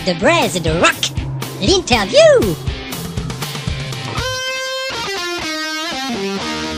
de braise et de rock. L'interview.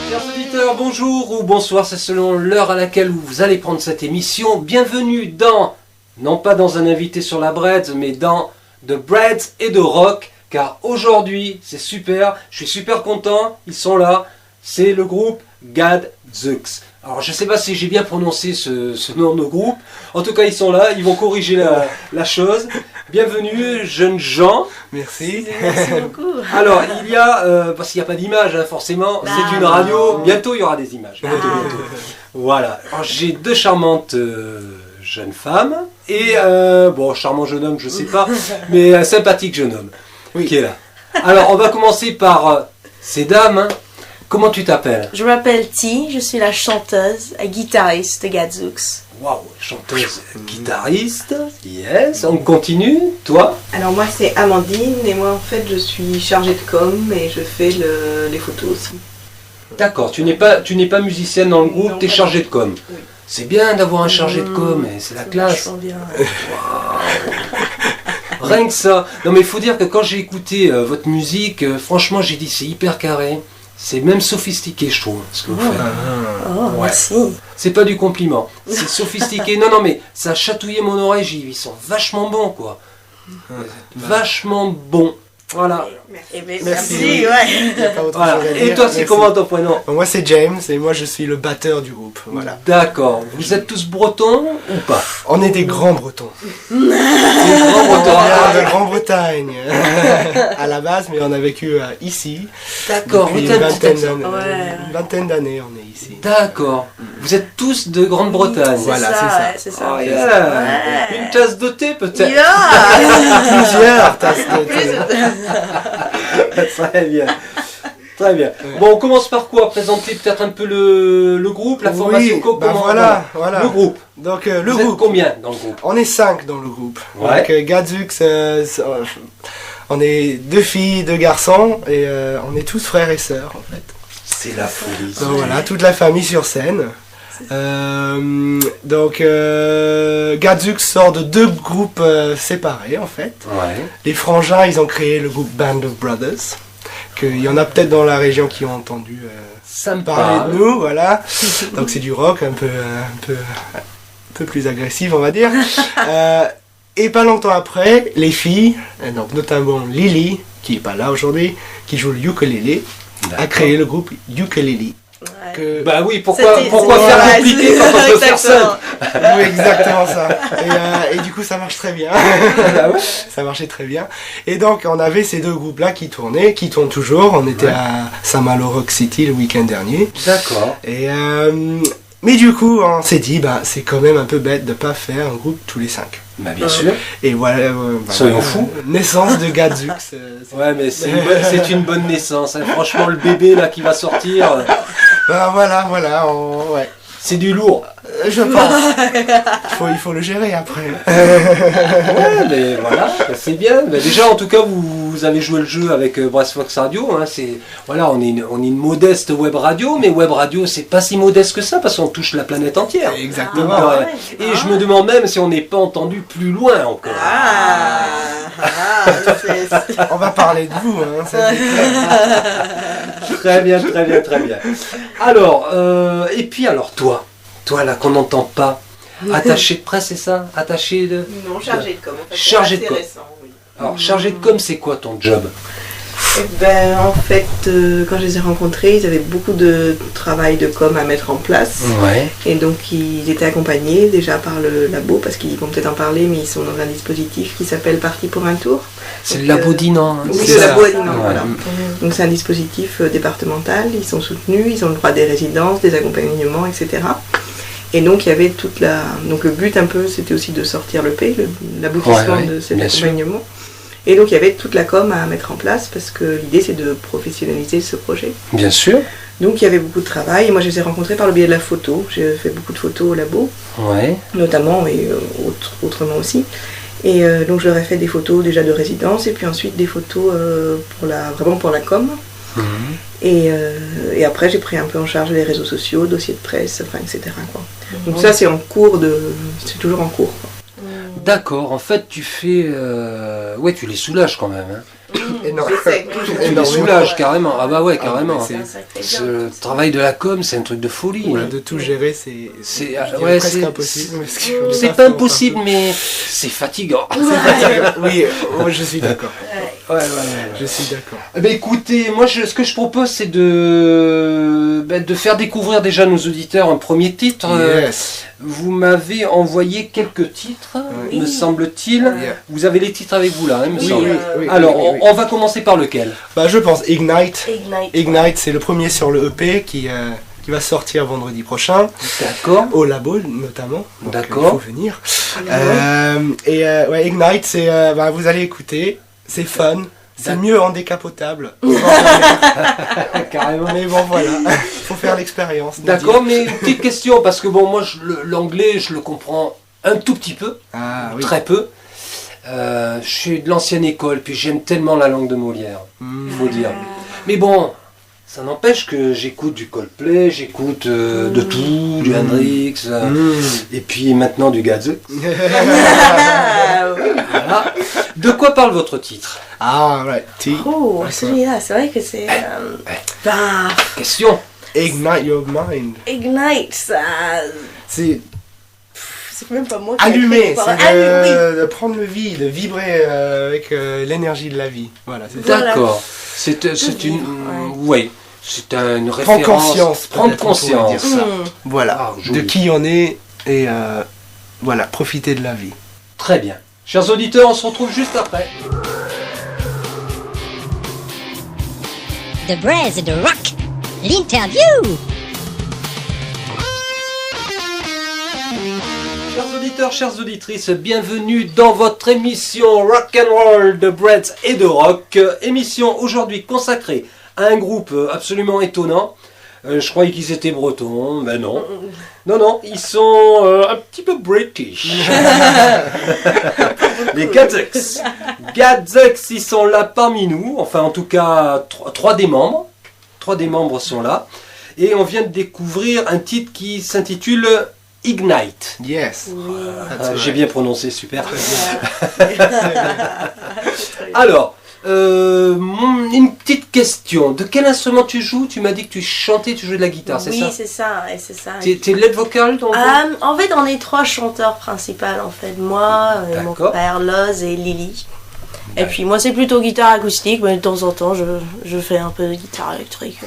Chers auditeurs, bonjour ou bonsoir, c'est selon l'heure à laquelle vous allez prendre cette émission. Bienvenue dans, non pas dans un invité sur la braise, mais dans de braise et de rock. Car aujourd'hui, c'est super, je suis super content, ils sont là. C'est le groupe Gadzooks. Alors je ne sais pas si j'ai bien prononcé ce nom de groupe. En tout cas, ils sont là, ils vont corriger la chose. Bienvenue, jeunes gens. Merci. Merci beaucoup. Alors, il y a, parce qu'il n'y a pas d'image, hein, forcément, c'est une radio. Bientôt, il y aura des images. Bientôt. Voilà. Alors, j'ai deux charmantes jeunes femmes. Et, bon, charmant jeune homme, je ne sais pas, mais sympathique jeune homme qui est là. Alors, on va commencer par ces dames. Hein. Comment tu t'appelles? Je m'appelle T, je suis la chanteuse et guitariste de Gadzooks. Waouh, chanteuse, guitariste, yes, on continue, toi? Alors moi c'est Amandine et moi en fait je suis chargée de com et je fais les photos aussi. D'accord, tu n'es pas musicienne dans le groupe, tu es chargée de com. Oui. C'est bien d'avoir un chargé de com, c'est la classe. Bien. Rien que ça. Non mais il faut dire que quand j'ai écouté votre musique, franchement j'ai dit c'est hyper carré. C'est même sophistiqué, je trouve, ce que vous faites. Oh, Ouais. merci. C'est pas du compliment. C'est sophistiqué. Non, mais ça a chatouillé mon oreille. J'ai dit, ils sont vachement bons, quoi. Vachement bons. Voilà. Eh ben, Merci. merci, ouais. Il y a pas autre Voilà. chose à Et dire. toi, c'est Merci. comment ton prénom? Moi c'est James et moi je suis le batteur du groupe. Voilà. D'accord. Vous êtes tous bretons ou pas? On est des grands bretons. Des grands On bretons. vient de Grande-Bretagne à la base, mais on a vécu ici. D'accord. Depuis Vous êtes un petit accent. une vingtaine d'années on est ici. D'accord. Vous êtes tous de Grande-Bretagne. C'est Voilà, ça, c'est ça. ouais, c'est ça. Oh, yeah. Ouais. Une tasse de thé peut-être. Yeah. Plusieurs tasses de thé. Très bien. Très bien. Bon, on commence par quoi? Présenter peut-être un peu le groupe, la formation. Oui, Comment, voilà. Le groupe. Donc Vous le êtes groupe. combien dans le groupe? On est 5 dans le groupe. Ouais. Donc Gadzooks, on est 2 filles, 2 garçons et on est tous frères et sœurs en fait. C'est la folie. Donc voilà, toute la famille sur scène. Gadzooks sort de 2 groupes séparés en fait. Ouais. Les frangins, ils ont créé le groupe Band of Brothers. Il y en a peut-être dans la région qui ont entendu Ça me parler parle. de nous, voilà. Donc c'est du rock un peu plus agressif, on va dire. Et pas longtemps après, les filles, donc notamment Lily, qui est pas là aujourd'hui, qui joue le ukulélé, a créé le groupe Ukulele. Que- Bah oui, pourquoi C'était- faire voilà, compliqué quand on peut faire exactement. simple? Oui, exactement ça. Et du coup, ça marche très bien. Ah ouais. Ça marchait très bien. Et donc, on avait ces 2 groupes-là qui tournaient, qui tournent toujours. On était à Saint-Malo Rock City le week-end dernier. D'accord. Et mais du coup, on s'est dit, bah, c'est quand même un peu bête de pas faire un groupe tous les 5. Bah bien sûr. Et voilà. Soyons fous. Naissance de Gadzooks. Ouais, mais c'est une bonne naissance. Hein. Franchement, le bébé là qui va sortir, Bah, voilà, ouais. c'est du lourd. Je pense. Il faut le gérer après. Ouais, mais voilà, c'est bien. Mais déjà, en tout cas, vous avez joué le jeu avec Brass Fox Radio. Hein. Voilà, on est une modeste web radio, mais web radio, c'est pas si modeste que ça parce qu'on touche la planète entière. Exactement. Donc, ouais. et je me demande même si on n'est pas entendu plus loin encore. On va parler de vous. Hein, ça, Très bien, très bien, très bien. Alors, et puis alors toi là qu'on n'entend pas, attaché de presse, c'est ça? Attaché de... Non, chargée de com. En fait, Chargée de c'est com. assez récent, oui. Alors, chargé de com, c'est quoi ton job? Eh ben, en fait, quand je les ai rencontrés, ils avaient beaucoup de travail de com à mettre en place. Ouais. Et donc, ils étaient accompagnés déjà par le labo, parce qu'ils vont peut-être en parler, mais ils sont dans un dispositif qui s'appelle Parti pour un tour. C'est Donc, le labo d'Inan. hein, Oui, c'est le ça. labo d'Inan, Ouais. voilà. Donc, c'est un dispositif départemental, ils sont soutenus, ils ont le droit des résidences, des accompagnements, etc. Et donc, il y avait toute la... Donc, le but un peu, c'était aussi de sortir le P, l'aboutissement Ouais, de cet bien sûr. accompagnement. Et donc, il y avait toute la com à mettre en place, parce que l'idée, c'est de professionnaliser ce projet. Bien sûr. Donc il y avait beaucoup de travail, et moi je les ai rencontrés par le biais de la photo. J'ai fait beaucoup de photos au labo, Ouais. notamment, et autrement aussi. Et donc je leur ai fait des photos déjà de résidence, et puis ensuite des photos vraiment pour la com. Mhm. Et après j'ai pris un peu en charge les réseaux sociaux, dossiers de presse, enfin, etc. quoi. Donc ça c'est en cours c'est toujours en cours, quoi. D'accord, en fait tu fais... Ouais, tu les soulages quand même. Hein. Énorme. J'essaie toujours. Tu les Énormément. soulages carrément. Ah bah ouais, carrément. c'est- Ce travail de la com, c'est un truc de folie. Ouais, hein. de tout gérer, c'est C'est- je dirais ouais, presque c'est- impossible. parce qu'on est C'est fait pas en impossible, mais c'est fatigant. partout. C'est fatigant. Oui, moi, je suis d'accord. Ouais, ouais, ouais. Je suis d'accord. Eh ben, écoutez, moi ce que je propose c'est de faire découvrir déjà à nos auditeurs un premier titre. Yes. Vous m'avez envoyé quelques titres, Oui. me semble-t-il. Yeah. Vous avez les titres avec vous là, hein, il me Oui, semble. oui, Alors, oui, oui. on va commencer par lequel? Bah, je pense Ignite. Ignite. Ignite, c'est le premier sur le EP qui va sortir vendredi prochain, D'accord. au labo notamment. Donc, D'accord. il faut venir. Ouais, Ignite, c'est, bah, vous allez écouter, c'est fun. C'est D'accord. mieux en décapotable. Carrément. Mais bon, voilà, faut faire l'expérience. de D'accord, dire. mais une petite question, parce que bon, moi l'anglais je le comprends un tout petit peu, Ah oui. très peu. Je suis de l'ancienne école, puis j'aime tellement la langue de Molière, il faut dire. Mais bon, ça n'empêche que j'écoute du Coldplay, j'écoute de tout, du Hendrix, et puis maintenant du Gadzeux. Ah, oui. Voilà. De quoi parle votre titre? Ah, right. Oh, celui-là, c'est vrai que c'est. Bah, Question. Ignite your mind. Ignite, ça. C'est C'est même pas moi qui ai allumer, écrit les paroles. c'est Allumer. de prendre le vie, de vibrer avec l'énergie de la vie. Voilà, c'est ça. Voilà. D'accord. C'est une... Ouais. Oui, c'est une référence. Prendre conscience. Prendre peut-être, on pourrait dire conscience. ça. Mm. Voilà, Ah, joli. de qui on est et voilà, profiter de la vie. Très bien. Chers auditeurs, on se retrouve juste après. The Braise et de Rock. L'interview. Chers auditeurs, chères auditrices, bienvenue dans votre émission Rock and Roll de Breads et de Rock. Émission aujourd'hui consacrée à un groupe absolument étonnant. Je croyais qu'ils étaient bretons, ben non. Non, ils sont un petit peu british. Les Gadzeux. Gadzeux, ils sont là parmi nous. Enfin, en tout cas, trois des membres. Trois des membres sont là. Et on vient de découvrir un titre qui s'intitule Ignite. Yes. J'ai bien prononcé, super. Alors, une petite question. De quel instrument tu joues? Tu m'as dit que tu chantais, tu jouais de la guitare, c'est Oui, ça? c'est ça, et c'est ça. T'es lead vocal donc? En fait, on est trois chanteurs principaux, en fait. Moi, mon D'accord. père, Loz et Lily. Et puis moi, c'est plutôt guitare acoustique, mais de temps en temps, je fais un peu de guitare électrique.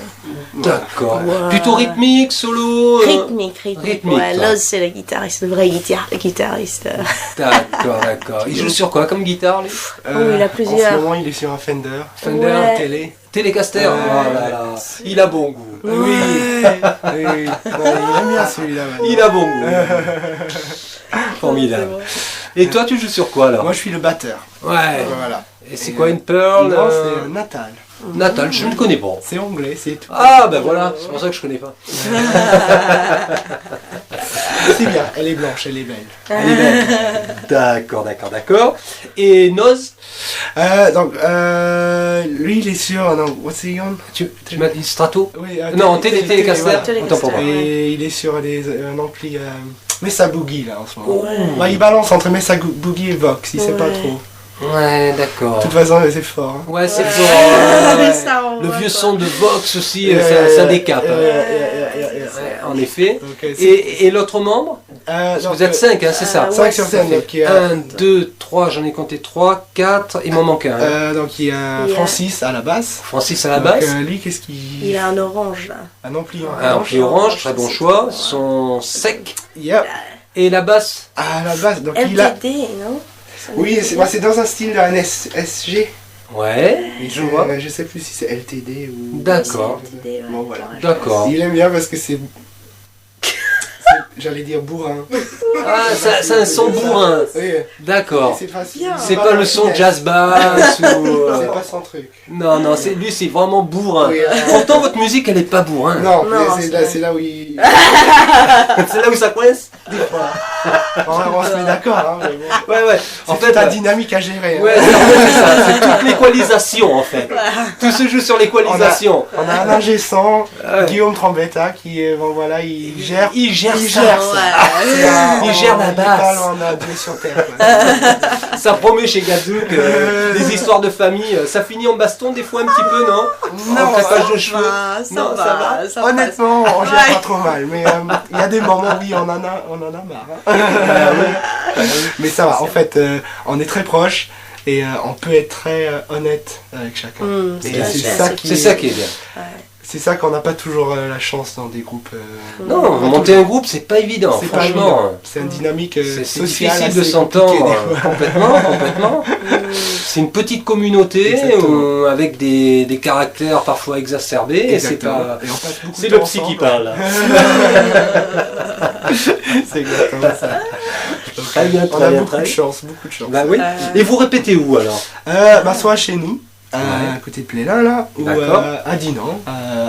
D'accord. Ouais. Plutôt rythmique, solo Rythmique. rythmique, Ouais, toi. Loz, c'est le guitariste, le vrai guitariste. D'accord. Il joue sur quoi comme guitare, lui? il a plusieurs. En ce moment, il est sur un Fender. Fender, Ouais. Télé. Telecaster. Ouais. Oh là là. Il a bon goût. Oui. Oui. Non, il aime bien celui-là. ouais. Il a bon goût. Formidable. Et toi, tu joues sur quoi alors? Moi, je suis le batteur. Ouais. Voilà. Et c'est quoi une Pearl? Non, c'est Natal. Natal, je ne connais pas. C'est anglais, c'est tout. Ah ben voilà, c'est pour ça que je connais pas. C'est bien, elle est blanche, elle est belle. Elle est belle. D'accord. Et Noz, Donc, lui, il est sur. Non, what's he on? tu m'as dit Strato? Oui, Non, Telecaster. voilà. Telecaster. Autant pour moi. Et il est sur un ampli Mesa Boogie là en ce moment. Ouais. Bah, il balance entre Mesa Boogie et Vox, il sait pas Ouais. trop. Ouais, d'accord. De toute façon, c'est fort. Hein. Ouais, c'est Ouais. fort. Ouais. Ça, on Le voit, vieux quoi. son de Vox aussi, Yeah, ça décape. hein. Yeah. Ouais, en effet. Donc, c'est- Et l'autre membre? Parce que donc, vous êtes 5, hein, c'est ça? ouais. 5 sur scène, donc il y a, 1, 2, 3, j'en ai compté 3, 4, il m'en manque un. donc il y a Yeah. Francis à la basse. Francis à la Donc, basse. lui, qu'est-ce qu'il. Il a un orange là. Un ampli Un ampli orange, très bon choix. Son sec. Yep. Et la basse? À la basse, donc il a. LTD, non? Oui, c'est dans un style un SG. Ouais, je vois. Je sais plus si c'est LTD ou. D'accord. LTD, ouais. Bon, voilà. D'accord. Il aime bien parce que c'est. J'allais dire bourrin. Ah, c'est un son bourrin. Oui, D'accord. c'est facile. Bien. C'est pas le son jazz bass ou... C'est pas son truc. Non, lui c'est vraiment bourrin. Oui, Pourtant votre musique elle est pas bourrin. Non, Non, mais c'est c'est là où il. C'est là où ça coince. On se met d'accord, hein, mais bon. Ouais. En fait, la dynamique à gérer. hein. ouais, c'est ça. C'est toute l'équalisation en fait. Tout se joue sur l'équalisation. On a un ingé son, Ouais. Guillaume Trambetta, qui est, bon voilà, il gère Il gère il gère ça. Ouais. Il gère la basse. On a Dieu sur terre. Quoi. Ça promet chez Gazzouk des histoires de famille. Ça finit en baston des fois un petit peu, non? En crépage de cheveux. Ça va. Honnêtement, on gère Ouais. pas trop mal, mais il y a des moments où on en a marre. Hein. Mais ça va, en fait, on est très proches et on peut être très honnête avec chacun. Et C'est ça qui est bien. C'est ça qu'on n'a pas toujours la chance dans des groupes. Non, monter un groupe, c'est pas évident, C'est pas franchement. évident. C'est une dynamique C'est sociale difficile de assez s'entendre compliquée, des fois. complètement. C'est une petite communauté Exactement. avec des caractères parfois exacerbés. Et c'est Exactement. pas. Et on passe beaucoup C'est de le temps psy qui ensemble. parle. C'est exactement ça. Très bien, On très a bien, beaucoup très de bien. chance, beaucoup de chance. Bah oui. Et vous répétez où alors? Soit chez nous, Ouais. à côté de Plélin là, ou D'accord. à Dinan,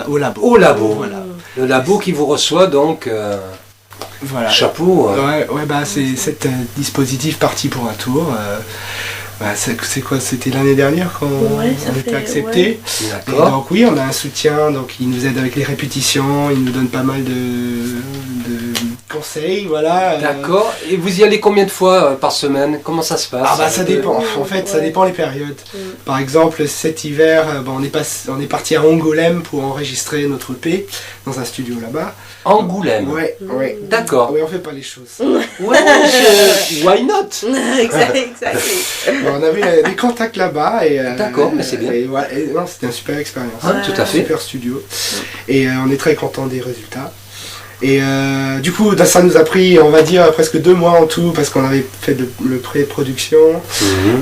au labo. Au labo. Voilà. Le labo qui vous reçoit donc Voilà. chapeau. Ouais, bah c'est cet dispositif parti pour un tour. C'est quoi? C'était l'année dernière quand ça on était fait- accepté. Et D'accord. donc oui, on a un soutien, donc il nous aide avec les répétitions, il nous donne pas mal de conseils, voilà. D'accord. Et vous y allez combien de fois par semaine? Comment ça se passe? Ah bah ça dépend, en fait ça dépend les périodes. Par exemple cet hiver, on est parti à Angoulême pour enregistrer notre EP dans un studio là-bas. Angoulême. Ouais. D'accord. Ouais, on fait pas les choses. Ouais, why not? Exactly. On avait des contacts là-bas et D'accord, mais c'est bien. Et voilà, non, c'était une super expérience. Ah, tout à fait. Super studio. Et on est très content des résultats. Et du coup, ça nous a pris, on va dire, presque 2 mois en tout, parce qu'on avait fait le pré-production.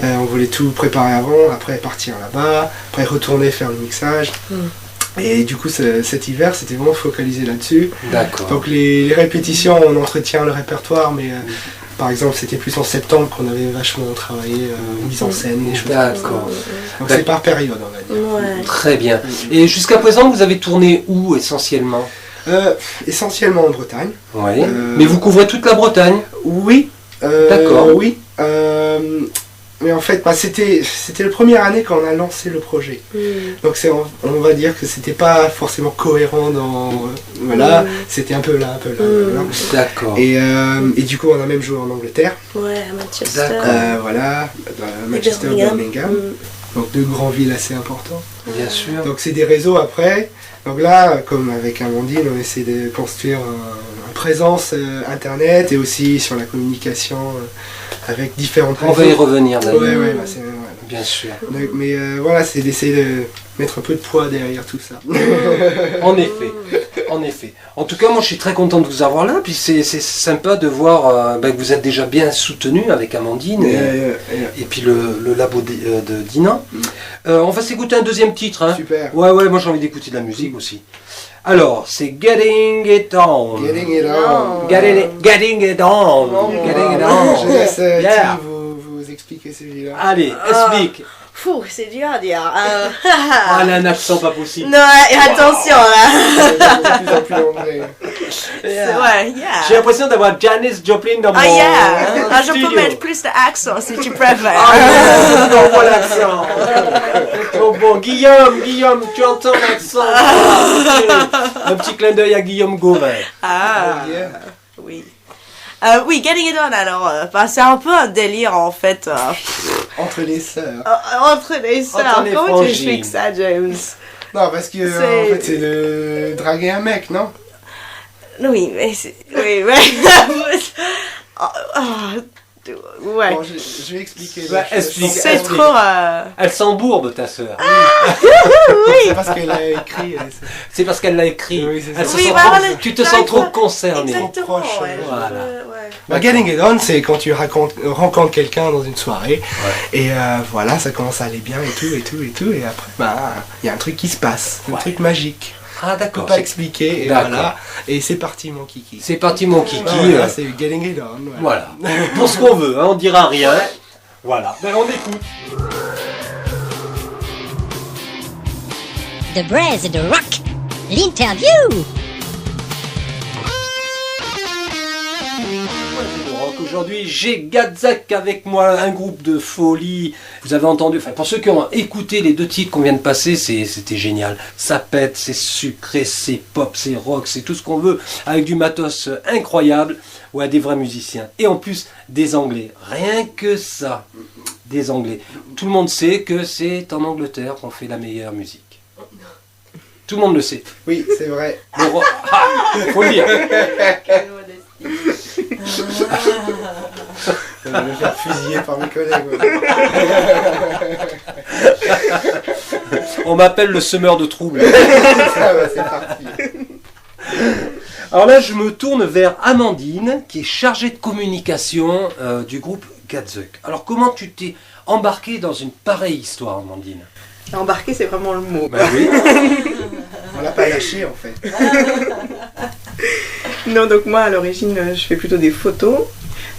On voulait tout préparer avant, après partir là-bas, après retourner faire le mixage. Et du coup, cet hiver, c'était vraiment focalisé là-dessus. D'accord. Donc les répétitions, on entretient le répertoire, mais par exemple, c'était plus en septembre qu'on avait vachement travaillé mise en scène, des choses comme ça. D'accord. Donc c'est par période, on va dire. Ouais. Très bien. Et jusqu'à présent, vous avez tourné où essentiellement? Essentiellement en Bretagne. Oui. Mais vous couvrez toute la Bretagne? Oui. D'accord. Oui. Mais en fait, c'était la première année quand on a lancé le projet. Donc on va dire que c'était pas forcément cohérent dans... voilà, c'était un peu là, un peu là. Voilà. D'accord. Et du coup, on a même joué en Angleterre. Ouais, à Manchester. D'accord. Voilà, Manchester, Birmingham. Donc 2 grandes villes assez importantes. Bien sûr. Donc c'est des réseaux après. Donc là, comme avec Amandine, on essaie de construire une présence internet et aussi sur la communication avec différentes On va y revenir d'ailleurs. Ouais, voilà. Bien sûr. Mais voilà, c'est d'essayer de mettre un peu de poids derrière tout ça. En effet. En effet. En tout cas, moi je suis très content de vous avoir là. Puis c'est sympa de voir que vous êtes déjà bien soutenu avec Amandine et puis le labo de Dinan. On va s'écouter un deuxième titre. Hein. Super. Ouais, moi j'ai envie d'écouter de la musique aussi. Alors, c'est Getting It On. Getting it on. Getting It On. Getting It On. Je laisse Yeah. Tim vous expliquer celui-là. Allez, explique. Fou, c'est dur à dire. Ah, elle a un accent pas possible. Non, attention là. De plus en plus anglais. Ouais, yeah. J'ai l'impression d'avoir Janis Joplin dans mon Ah yeah. Ah, je studio. peux mettre plus d'accent si tu préfères. Ah, non, pas l'accent. Oh bon, Guillaume, tu entends l'accent? Un petit clin d'œil à Guillaume Gauvin. Ah, Yeah. oui. Oui, Getting It On, alors, c'est un peu un délire en fait. Entre les sœurs. Entre les sœurs. Entre les Comment tu frangines. expliques ça, James? Non, parce que en C'est- fait, c'est de draguer un mec, non? Oui, mais c'est. Oui, ouais. Ouais. Bon, je vais expliquer. Ouais, explique. C'est explique. trop. Elle s'embourbe, ta sœur. C'est parce qu'elle a écrit. C'est parce qu'elle l'a écrit. Oui, c'est ça. Elle se Oui, sent bah, trop- voilà. Tu te sens trop Exactement. concerné. Exactement. proche, Ouais, voilà. ouais. Getting It On, c'est quand tu rencontres quelqu'un dans une soirée et voilà, ça commence à aller bien et tout et après, il y a un truc qui se passe, un truc magique. Ah Je peux d'accord. pas expliquer et D'accord. voilà, et c'est parti mon kiki. C'est parti mon kiki. Voilà, c'est Getting It On. Voilà. Pour ce qu'on veut, hein, on dira rien. Voilà. Ben, on écoute. The Braise de Rock. L'interview. Le rock Aujourd'hui, j'ai Gadzak avec moi, un groupe de folie. Vous avez entendu, enfin pour ceux qui ont écouté les 2 titres qu'on vient de passer, c'était génial. Ça pète, c'est sucré, c'est pop, c'est rock, c'est tout ce qu'on veut, avec du matos incroyable. Ouais, des vrais musiciens. Et en plus, des Anglais. Rien que ça, des Anglais. Tout le monde sait que c'est en Angleterre qu'on fait la meilleure musique. Tout le monde le sait. Oui, c'est vrai. Bon, faut le dire. Je vais me faire fusiller par mes collègues. On m'appelle le semeur de troubles. Ça va, c'est parti. Alors là, je me tourne vers Amandine, qui est chargée de communication du groupe Gadzuk. Alors, comment tu t'es embarquée dans une pareille histoire, Amandine? Embarquer, c'est vraiment le mot. Ben oui. On l'a pas lâché en fait. Non, donc moi, à l'origine, je fais plutôt des photos.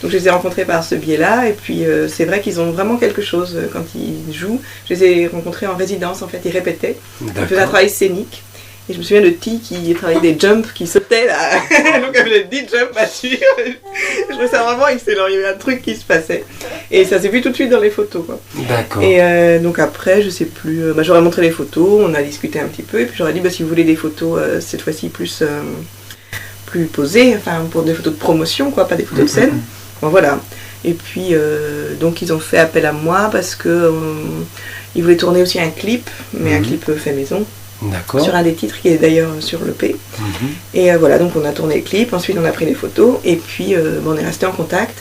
Donc je les ai rencontrés par ce biais-là. Et puis c'est vrai qu'ils ont vraiment quelque chose quand ils jouent. Je les ai rencontrés en résidence, en fait. Ils répétaient. Ils faisaient un travail scénique. Et je me souviens de Ti qui travaillait des jumps, qui sautait là. Donc elle faisait 10 jumps là-dessus. Je trouvais ça vraiment excellent. Il y avait un truc qui se passait. Et ça s'est vu tout de suite dans les photos, quoi. D'accord. Et donc après, je sais plus. J'aurais montré les photos, on a discuté un petit peu. Et puis j'aurais dit, si vous voulez des photos cette fois-ci plus posées, enfin pour des photos de promotion, quoi, pas des photos de scène. Bon, voilà. Et puis donc ils ont fait appel à moi parce que ils voulaient tourner aussi un clip, mais un clip fait maison. D'accord. Sur un des titres qui est d'ailleurs sur l'EP. Et voilà, donc on a tourné le clip, ensuite on a pris des photos, et puis on est resté en contact.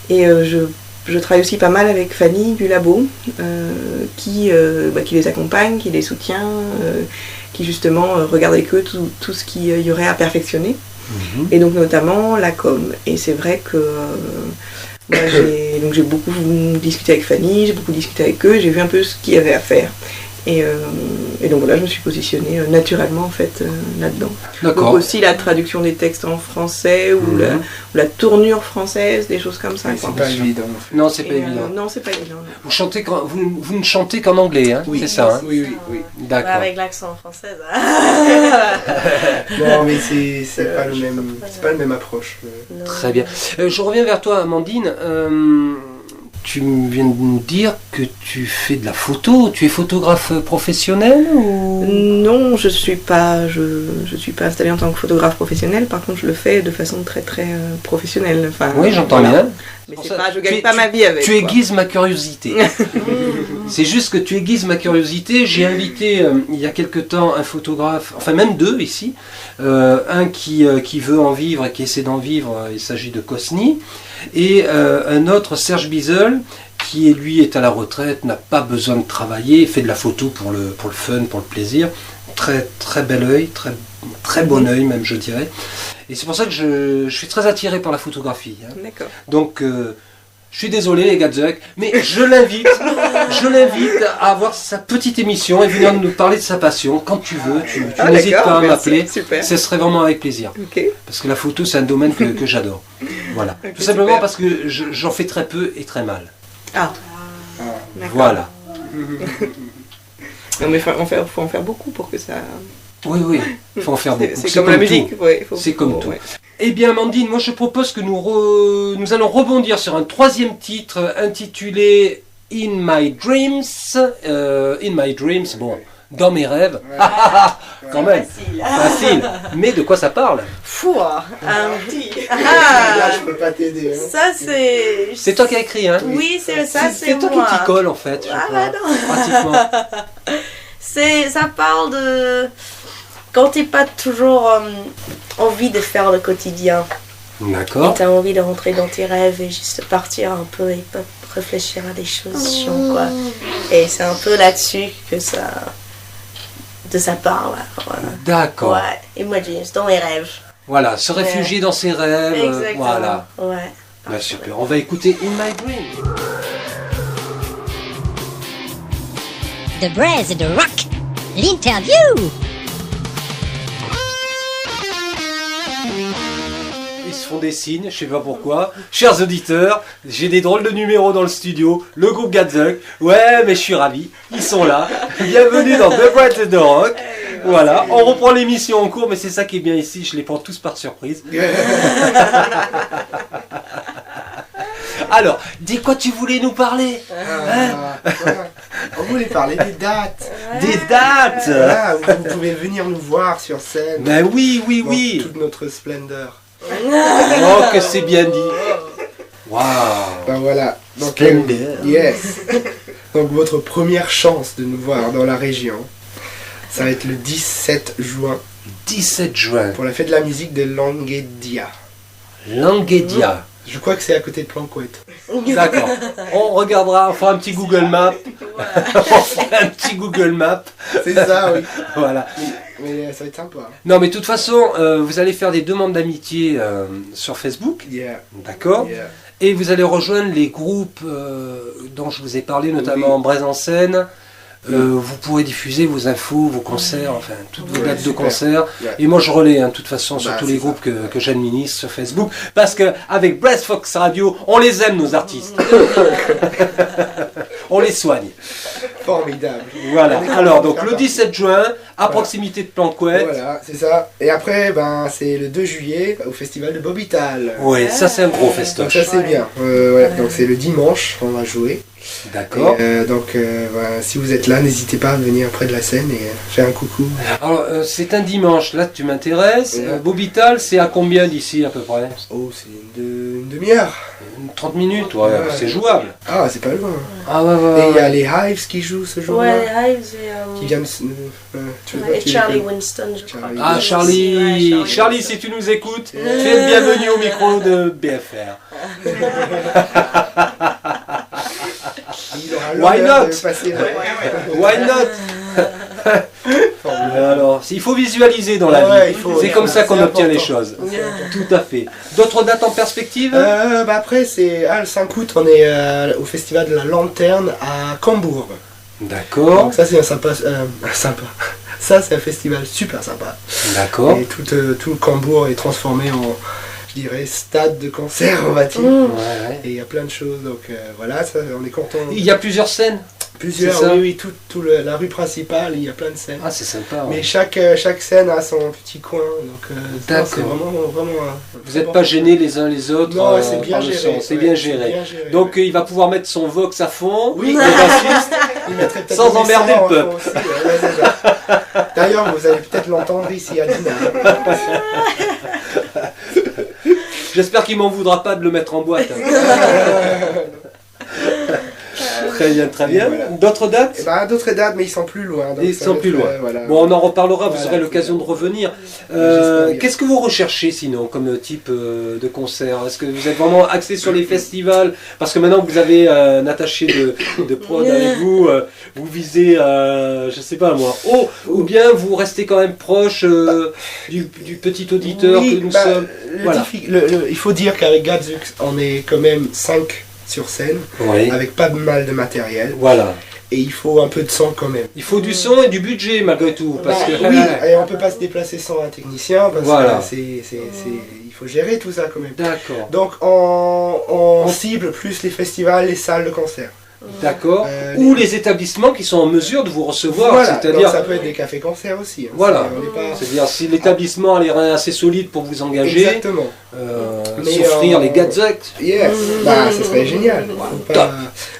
Et je travaille aussi pas mal avec Fanny du labo, qui les accompagne, qui les soutient, qui justement regarde avec eux tout ce qu'il y aurait à perfectionner. Et donc notamment la com. Et c'est vrai que j'ai beaucoup discuté avec Fanny, j'ai beaucoup discuté avec eux, j'ai vu un peu ce qu'il y avait à faire. Et donc voilà, je me suis positionnée naturellement en fait là-dedans. D'accord. Donc aussi la traduction des textes en français ou la tournure française, des choses comme ça. Ouais, c'est pas évident. En fait. Non, c'est pas évident. Non, c'est pas évident. Vous ne chantez qu'en anglais, hein? Oui, C'est ça. Hein? Oui. D'accord. Avec l'accent français. Non, mais c'est pas pas la même approche. Très bien. Je reviens vers toi, Amandine. Tu viens de nous dire que tu fais de la photo. Tu es photographe professionnel ou... Non, je suis pas installée en tant que photographe professionnel. Par contre, je le fais de façon très très professionnelle. Enfin, Oui, j'entends bien. Mais je gagne pas ma vie avec. Tu aiguises ma curiosité. C'est juste que tu aiguises ma curiosité. J'ai invité il y a quelque temps un photographe, enfin même 2 ici. Un qui veut en vivre et qui essaie d'en vivre. Il s'agit de Cosny. Et un autre, Serge Bizel, qui lui est à la retraite, n'a pas besoin de travailler, fait de la photo pour le fun, pour le plaisir. Très très bel œil, très bon œil même, je dirais. Et c'est pour ça que je suis très attiré par la photographie. Hein. D'accord. Donc je suis désolé les Gadzuk, mais je l'invite à avoir sa petite émission et venir nous parler de sa passion quand tu veux. Tu n'hésites pas à m'appeler. Super. Ce serait vraiment avec plaisir. Ok. Parce que la photo, c'est un domaine que j'adore. Voilà. Okay, tout simplement super. parce que j'en fais très peu et très mal. Ah. D'accord. Voilà. Non mais faut en faire beaucoup pour que ça. Oui. Il faut en faire beaucoup. C'est comme la musique. Ouais, C'est comme tout. Ouais. Eh bien, Amandine, moi je propose que nous allons rebondir sur un 3e titre intitulé In My Dreams. In My Dreams, bon, dans mes rêves. Quand même. Facile. Mais de quoi ça parle? Fou. Là, je peux pas t'aider. Hein. Ça c'est. C'est toi qui as écrit, hein? Oui, c'est ça, c'est C'est toi moi. qui t'y colle en fait. je crois. non. Pratiquement. Ça parle de quand t'es pas toujours envie de faire le quotidien. D'accord. Et t'as envie de rentrer dans tes rêves et juste partir un peu et pas réfléchir à des choses chiantes, quoi. Et c'est un peu là-dessus que ça parle. Voilà. D'accord. Ouais, Imagine, dans les rêves. Voilà, se réfugier dans ses rêves. Exactement. Voilà. Ouais. Bah, super. On va écouter In My Dream. The Braise et de Rock. L'interview. Ils se font des signes, je sais pas pourquoi. Chers auditeurs, j'ai des drôles de numéros dans le studio. Le groupe Gadzuk. Ouais, mais je suis ravi. Ils sont là. Bienvenue dans The Braise et de Rock. Voilà, on reprend l'émission en cours, mais c'est ça qui est bien ici. Je les prends tous par surprise. Alors, dis quoi tu voulais nous parler? Voilà. On voulait parler des dates. Des dates. Voilà, où vous pouvez venir nous voir sur scène. Ben oui, oui, dans oui. toute notre splendeur. Oh, que c'est bien dit. Waouh. Ben voilà. Donc, Splendeur. yes. Donc votre première chance de nous voir dans la région, ça va être le 17 juin 17 juin. pour la fête de la musique de Languedia. Languedia. Je crois que c'est à côté de Planquette. D'accord. On regardera, on fera un petit Google Map. On fera un petit Google Map. C'est ça, oui. Voilà. Mais ça va être sympa. Non, mais de toute façon, vous allez faire des demandes d'amitié sur Facebook. Yeah. D'accord. Yeah. Et vous allez rejoindre les groupes dont je vous ai parlé, notamment Oui. Braise en scène. Vous pourrez diffuser vos infos, vos concerts, enfin toutes vos Ouais, dates de super. concert. Ouais. Et moi je relais de toute façon sur Bah, tous c'est les ça. groupes que j'administre sur Facebook. Parce qu'avec Brass Fox Radio, on les aime nos artistes. On les soigne. Formidable. Voilà. On est Alors content de donc faire le partie. 17 juin, à proximité de Planquette. Voilà, c'est ça. Et après, ben, c'est le 2 juillet au festival de Bobital. Ouais, ça c'est un gros Donc festoche. ça c'est bien. Ouais. Donc c'est le dimanche qu'on va jouer. D'accord. Et, voilà, si vous êtes là, n'hésitez pas à venir près de la scène et faire un coucou. Alors c'est un dimanche, là tu m'intéresses. Ouais. Bobital, c'est à combien d'ici à peu près? Oh, c'est une demi-heure. 30 minutes, ouais, Ouais. c'est jouable. Ah, c'est pas loin. Ah ouais, ouais. Et il y a ouais. les Hives qui jouent ce jour-là. Ouais, les Hives et, Qui viennent. Tu veux pas, et tu les Charlie connais? Winston, je crois. Charlie. Ah Charlie, Ouais, Charlie, si tu nous écoutes, tu es le bienvenu au micro de BFR. Il aura Why l'honneur not de passer. Why not? Alors, il faut visualiser dans la Ouais, vie. il faut, C'est comme ça qu'on c'est obtient les important. choses. Tout à fait. D'autres dates en perspective? Bah après, c'est le 5 août, on est au festival de la Lanterne à Cambourg. D'accord, Donc ça, c'est un sympa. Sympa. Ça, c'est un festival super sympa. d'accord. Et tout le Cambourg est transformé en, je dirais, stade de concert, on va dire. Ouais, ouais. Et il y a plein de choses, donc voilà, ça, on est content. Il y a plusieurs scènes. Plusieurs, c'est ça. oui, la rue principale, il y a plein de scènes. Ah, c'est sympa. Ouais. Mais chaque scène a son petit coin, donc D'accord. c'est vraiment. Vous n'êtes pas gênés les uns les autres Non, c'est bien par le géré. son. C'est ouais, bien géré. Donc il va pouvoir mettre son Vox à fond, Oui. le bassiste. il mettrait peut-être sans des emmerder dessins le en fond aussi, ouais, c'est ça. D'ailleurs, vous allez peut-être l'entendre ici à Dina. J'espère qu'il m'en voudra pas de le mettre en boîte. Très bien, très bien. Voilà. D'autres dates? Et bah, d'autres dates, mais ils sont plus loin. donc Ils ça sont va plus être, loin. voilà. Bon, on en reparlera, vous Voilà, aurez l'occasion de revenir. J'espère bien. Qu'est-ce que vous recherchez sinon comme type de concert? Est-ce que vous êtes vraiment axé sur les festivals? Parce que maintenant que vous avez un attaché de prod avec vous, vous visez, je sais pas moi, haut, ou bien vous restez quand même proche du petit auditeur Oui, que nous bah, sommes. Voilà. il faut dire qu'avec Gadzux, on est quand même 5 sur scène, Oui. avec pas mal de matériel, Voilà. et il faut un peu de son quand même. Il faut du son et du budget malgré tout. Parce Bah, que, oui, et on peut pas se déplacer sans un technicien, parce Voilà. que il faut gérer tout ça quand même. D'accord. Donc on cible plus les festivals, les salles de concert. D'accord. Euh, Ou les établissements qui sont en mesure de vous recevoir. Voilà, donc C'est-à-dire. ça peut être des cafés-concerts aussi. Hein. Voilà. On n'est pas... C'est-à-dire si l'établissement a les reins assez solides pour vous engager, Exactement. s'offrir Mais, les gadgets. Yes, bah ce serait génial. Faut pas-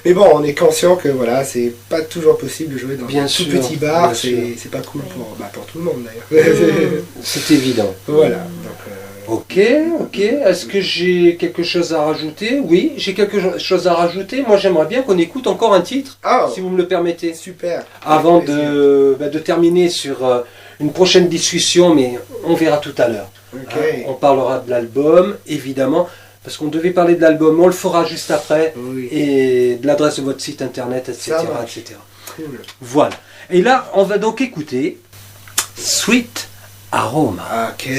Mais bon, on est conscient que voilà, c'est pas toujours possible de jouer dans Bien un tout sûr, petit bar, bien sûr. c'est pas cool pour tout le monde d'ailleurs. C'est évident. Voilà, donc Ok, ok. Est-ce que j'ai quelque chose à rajouter? Oui, j'ai quelque chose à rajouter. Moi, j'aimerais bien qu'on écoute encore un titre, oh, si vous me le permettez, super. avant Avec plaisir. de terminer sur une prochaine discussion, mais on verra tout à l'heure. Ok. Hein, on parlera de l'album, évidemment, parce qu'on devait parler de l'album, on le fera juste après, Oui, et de l'adresse de votre site internet, etc. Ça marche. etc. cool. Voilà. Et là, on va donc écouter Sweet Aroma. Ok,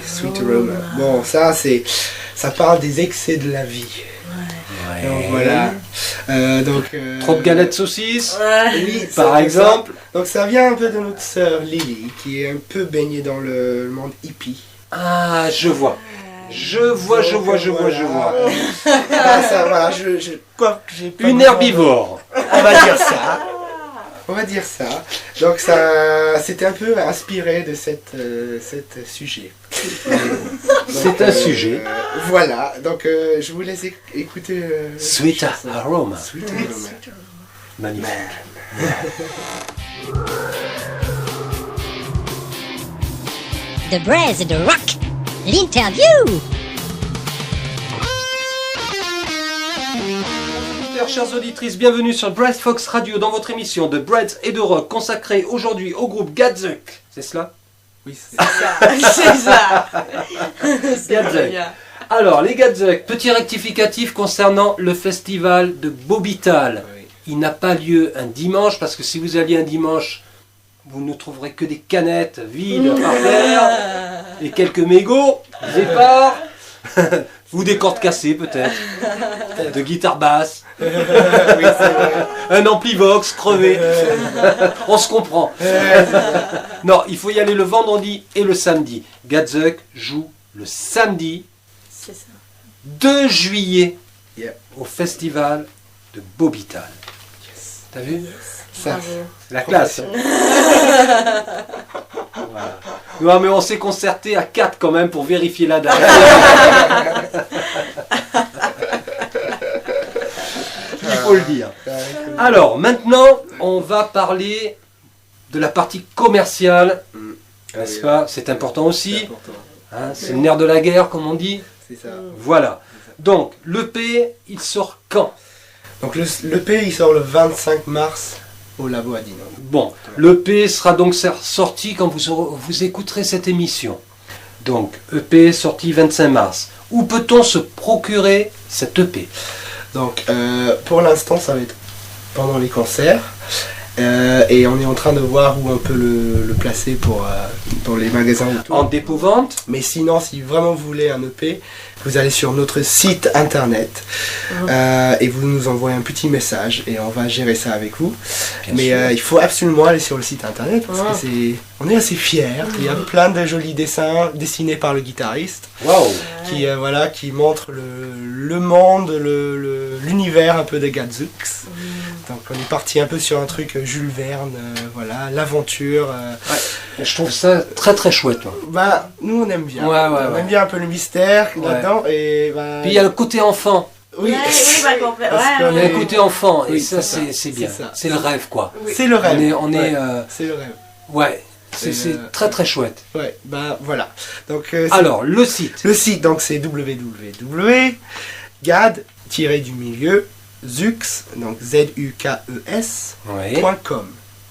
Sweet Aroma. Bon, ça parle des excès de la vie. Donc voilà. Trop de galettes saucisses, Oui, par ça- exemple. Donc ça vient un peu de notre sœur Lily, qui est un peu baignée dans le monde hippie. Ah, je vois. Je vois. Ah, ça, voilà, j'ai pas Une besoin herbivore. On va dire ça. On va dire ça. Donc ça, c'était un peu inspiré de cette sujet. C'est un sujet. Voilà, donc je vous laisse écouter. Sweet Aroma. Sweet Aroma. Magnifique. The Braise de Rock. L'interview. Chères auditrices, bienvenue sur Brass Fox Radio dans votre émission de Breads et de Rock consacrée aujourd'hui au groupe Gadzuk. C'est cela? Oui, c'est C'est ça. C'est Gadzuk. bien. Alors, les Gadzuk, petit rectificatif concernant le festival de Bobital. Oui. Il n'a pas lieu un dimanche parce que si vous alliez un dimanche, vous ne trouverez que des canettes vides par terre et quelques mégots, des épars, ou des cordes cassées peut-être, de guitare basse. Oui, c'est vrai. Un ampli Vox crevé. On se comprend. Non, il faut y aller le vendredi et le samedi. Gadzuk joue le samedi C'est ça. 2 juillet Yeah. au festival de Bobital. T'as vu? Ça, Bravo. C'est la classe. Voilà. Non, mais on s'est concerté à 4 quand même pour vérifier la date. Il faut le dire. Alors, maintenant, on va parler de la partie commerciale, n'est-ce pas? C'est important C'est aussi. important. Hein, c'est le nerf de la guerre, comme on dit. C'est ça. Voilà. Donc, l'EP, il sort quand? Donc l'EP il sort le 25 mars au Labo à Dinan. Bon, l'EP sera donc sorti quand vous écouterez cette émission. Donc, EP sorti 25 mars. Où peut-on se procurer cette EP? Donc pour l'instant ça va être pendant les concerts. Et on est en train de voir où on peut le placer pour dans les magasins autour. En dépôt-vente? Mais sinon, si vraiment vous voulez un EP, vous allez sur notre site internet et vous nous envoyez un petit message et on va gérer ça avec vous. Bien Mais sûr. il faut absolument aller sur le site internet parce que on est assez fiers. Il y a plein de jolis dessins dessinés par le guitariste Waouh! qui montrent le monde, l'univers un peu des Gadzuks. Donc on est parti un peu sur un truc Jules Verne, voilà, l'aventure. Je trouve ça très très chouette. Moi. Bah, nous on aime bien. Ouais, ouais, on ouais. aime bien un peu le mystère Ouais. là-dedans. Et bah, Puis il y a le côté enfant. oui, Ouais, oui, bah, complet. Parce Ouais, qu'on Il y a est- le côté enfant. Et Oui, ça, c'est ça, c'est bien. c'est ça. C'est le rêve, quoi. c'est le rêve. On est Ouais, euh, c'est le rêve. ouais. C'est C'est, très très chouette. Ouais, bah voilà. Donc, Alors, le site. le site, donc c'est www.gad-du-milieu Zukes, donc Oui. ZUKES.com.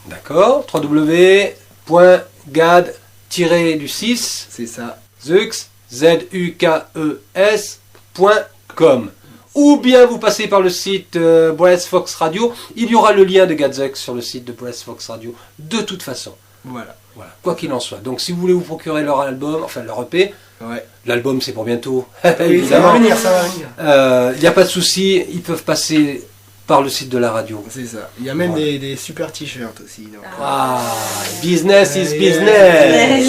D'accord. www.gad-du6 C'est ça. Zukes, ZUKES.com. Ou bien vous passez par le site Brass Fox Radio. Il y aura le lien de Gadzuk sur le site de Brass Fox Radio. De toute façon. Voilà. Voilà. Quoi qu'il en soit. Donc si vous voulez vous procurer leur album, enfin leur EP, Ouais. l'album c'est pour bientôt. Oui, ça va Évidemment. venir, ça va venir. Il n'y a pas de souci. Ils peuvent passer par le site de la radio. C'est ça. Il y a même Voilà. des super t-shirts aussi. Donc. Ah, business is Yeah. business.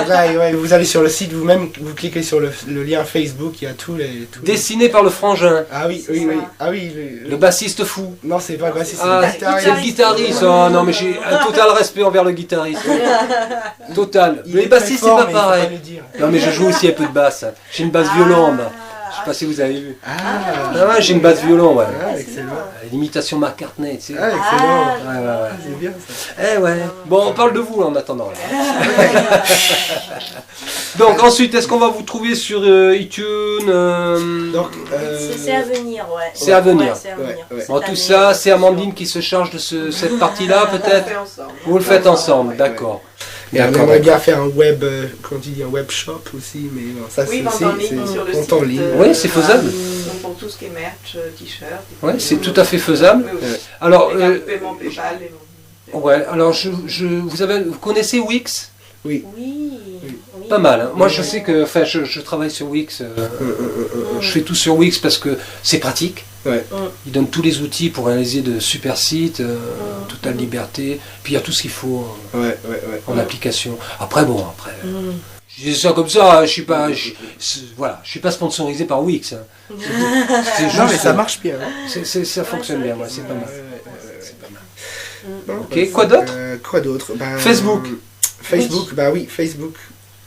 Là, ouais, vous allez sur le site vous-même, vous cliquez sur le lien Facebook, il y a tous les. Dessiné par le frangin, Ah oui, oui, C'est oui. ça. Ah oui. le bassiste fou. Non, c'est pas le bassiste, c'est Ah, le guitariste. c'est le guitariste. Oh non, mais j'ai un total respect envers le guitariste. Total. Il Les est très bassistes, c'est fort, pas mais il faut pareil. le dire. Non, mais je joue aussi un peu de basse. J'ai une basse violon en bas. Je sais pas si vous avez vu. Ah, Ah ouais, j'ai une basse violon, ouais. ah, excellent. L'imitation McCartney, tu sais. Ah, excellent. Ouais, ouais, ouais. C'est bien ça. Eh ouais. Bon, on parle de vous en attendant. Là. Donc ensuite, est-ce qu'on va vous trouver sur iTunes Donc, C'est à venir, ouais. C'est à venir. Ouais, c'est à venir. Ouais, ouais. Bon, Cette tout année, ça, c'est Amandine qui se charge de cette partie-là, peut-être. Vous le faites ensemble, d'accord. et on D'accord, aimerait bien d'accord. faire un web, quand tu dis un web shop aussi, mais bon, ça Oui, c'est vente aussi, en ligne sur le vente site. en ligne. Oui, c'est faisable. Donc pour tout ce qui est merch, t-shirt. Ouais, c'est tout à fait faisable. Oui, oui. Alors, Avec un paiement PayPal. ouais, alors vous connaissez Wix? Oui. Pas mal. Hein. Moi, je sais que, enfin, je travaille sur Wix. Je fais tout sur Wix parce que c'est pratique. Ouais. Il donne tous les outils pour réaliser de super sites, totale liberté. Puis il y a tout ce qu'il faut Ouais. en application. Après, bon, je dis ça comme ça. Je suis pas, voilà, je suis pas sponsorisé par Wix. Hein. C'est juste, Non, mais ça marche bien. Hein. ça fonctionne bien. Ouais, c'est pas mal. Ouais. C'est pas mal. Non, Ok, quoi d'autre Quoi d'autre Ben, Facebook. Facebook, bah oui, Facebook.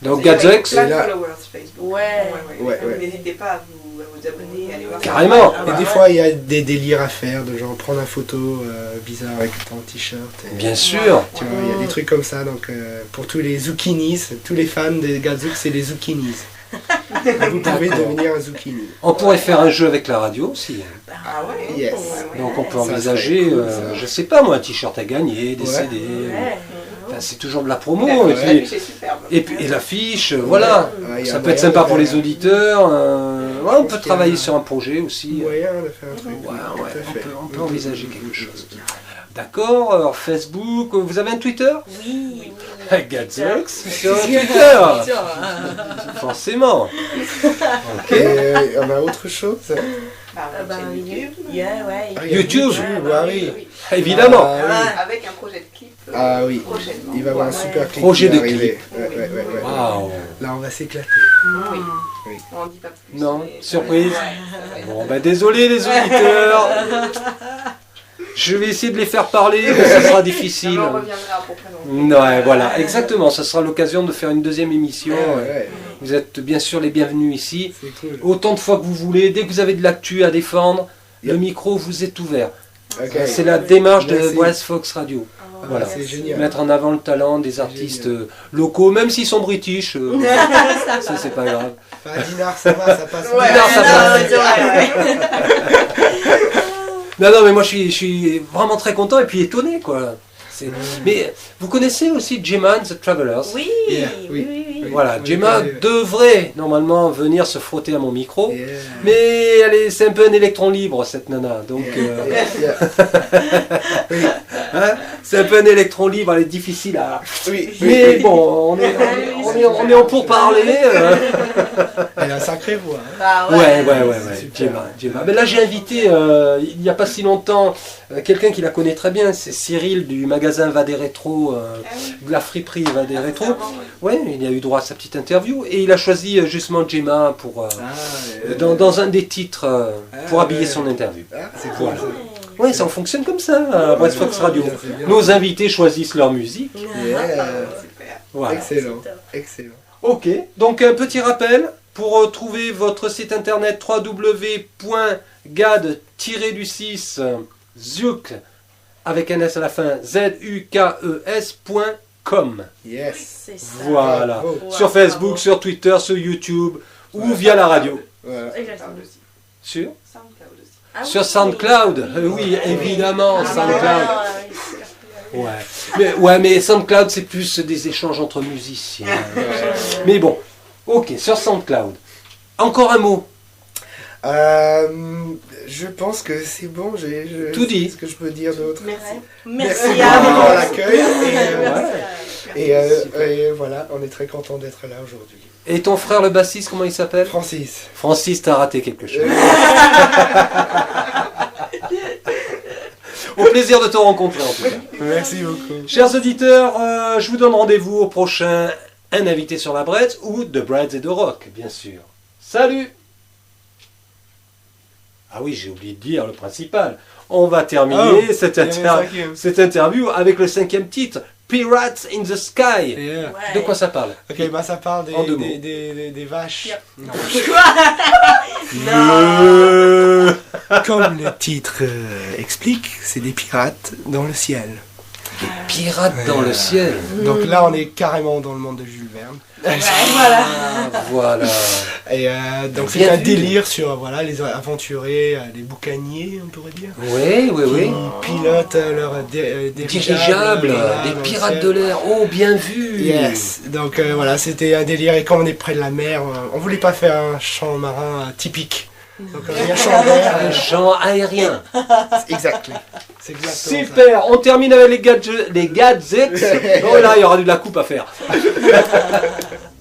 Donc D'ailleurs, il y a Gadzux, plein de là- followers Facebook. Ouais. Ouais. N'hésitez pas à vous abonner, à aller voir. Carrément. Ah, Et bah, des ouais. fois, il y a des délires à faire, de genre prendre une photo bizarre avec ton t-shirt. Et, bien sûr. tu vois, il y a des trucs comme ça. Donc, pour tous les zucchinis, tous les fans des Gadzux, c'est les zucchinis. Vous pouvez D'accord. devenir un zucchini. On pourrait faire un jeu avec la radio aussi. Ah ouais. Yes. Donc on peut Ça envisager, serait cool, ça. je sais pas moi, un t-shirt à gagner, des Ouais. CD. Ouais. Enfin, c'est toujours de la promo. L'affiche, Et puis, l'affiche est superbe. et l'affiche, voilà. Ouais, il y a Ça peut moyen être sympa de pour les faire- auditeurs. Ouais, on peut qu'il y a travailler un- sur un projet aussi. Moyen de faire un truc. Ouais, tout à fait. on peut envisager quelque chose. D'accord, alors Facebook, vous avez un Twitter? Oui. Gadzux sur Twitter, forcément. Et on a autre chose. Bah, Bah, chaîne YouTube. yeah, ouais. Ah, il y a YouTube. ah oui. Évidemment. Ah, oui. Avec un projet de clip Ah oui. prochainement. Il va y avoir un Ouais. super clip. Projet qui va de arriver. Ouais. Waouh. Là, on va s'éclater. Oui. Oui. On dit pas plus. Non, mais- surprise. Ouais, ça va être- Bon, bah désolé les auditeurs. Je vais essayer de les faire parler, mais ça sera difficile. Non, mais on reviendra pour présenter. Ouais, voilà, exactement. Ça sera l'occasion de faire une deuxième émission. Ouais. Vous êtes bien sûr les bienvenus ici. C'est cool. Autant de fois que vous voulez. Dès que vous avez de l'actu à défendre, le Yep. micro vous est ouvert. Ok. C'est la démarche de Merci. Brass Fox Radio. Ah, Voilà. C'est génial. Mettre en avant le talent des artistes locaux, même s'ils sont british. Ça, c'est pas grave. Enfin, Dinard, ça va, ça passe. Ouais, Dinard, ça passe. c'est vrai, ouais. Non, mais moi je suis vraiment très content et puis étonné, quoi. Mais vous connaissez aussi Gemma and the Travelers? Oui, Yeah, oui, oui. oui. Voilà, Oui, Gemma oui. devrait normalement venir se frotter à mon micro, Yeah. mais c'est un peu un électron libre cette nana, donc Yeah. hein, c'est un peu un électron libre, elle est difficile à... Oui. Mais bon, on est en pourparler. Elle a un sacré voix. Hein. Bah, Ouais, Super. Gemma. Mais là j'ai invité, il n'y a pas si longtemps, quelqu'un qui la connaît très bien, c'est Cyril du magasin Va des Rétros, de la friperie Va des Rétros. Ouais, il a eu droit à sa petite interview et il a choisi justement Gemma pour, dans un des titres pour habiller son interview. Ah, c'est cool. Voilà. Ouais, ça fonctionne comme ça, à Brass Fox Radio. C'est bien. Nos invités choisissent leur musique. Yeah. Super. Voilà. Excellent. Excellent. Ok, donc un petit rappel, pour trouver votre site internet www.gad-du6 Zuk avec un S à la fin, ZUKES.com. Yes. C'est ça. Voilà. Bravo. Sur Facebook, sur Twitter, sur YouTube ou via la radio. Voilà. Exactement. Sound aussi. Sur SoundCloud aussi. Ah oui. Sur SoundCloud. Oui, évidemment, Ah, SoundCloud. ah, oui. Mais SoundCloud, c'est plus des échanges entre musiciens. Mais bon, ok, sur SoundCloud. Encore un mot. Je pense que c'est bon. Tout dit. Ce que je peux dire d'autre. Merci. Merci Merci beaucoup à pour vous. l'accueil. Ouais. Et voilà, on est très content d'être là aujourd'hui. Et ton frère le bassiste, comment il s'appelle? Francis. Francis, t'as raté quelque chose. Au plaisir de te rencontrer en tout cas. Merci beaucoup. Chers auditeurs, je vous donne rendez-vous au prochain Un invité sur la Bretz ou de Breads et de Rock, bien sûr. Salut! Ah oui, j'ai oublié de dire le principal. On va terminer cette interview avec le 5e titre, Pirates in the Sky. Yeah. Ouais. De quoi ça parle? Ok, bah ça parle En deux mots. des vaches. Yep. Non. Comme le titre explique, c'est des pirates dans le ciel. Pirates dans le ciel. Donc là, on est carrément dans le monde de Jules Verne. Voilà. Ah, voilà. Et donc Bien c'est un vu. délire sur voilà, les aventuriers, les boucaniers, on pourrait dire. Oui, oui. Qui pilotent leur Dirigeables, des pirates de l'air. Oh, bien vu. Yes, donc voilà, c'était un délire. Et comme on est près de la mer, on voulait pas faire un champ marin typique. Donc on a mis un champ Un mer. champ aérien. Exactement. C'est exactement Super, on termine avec les gadgets. Oh là, il y aura de la coupe à faire.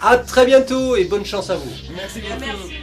À très bientôt et bonne chance à vous. ça. Merci beaucoup. Merci.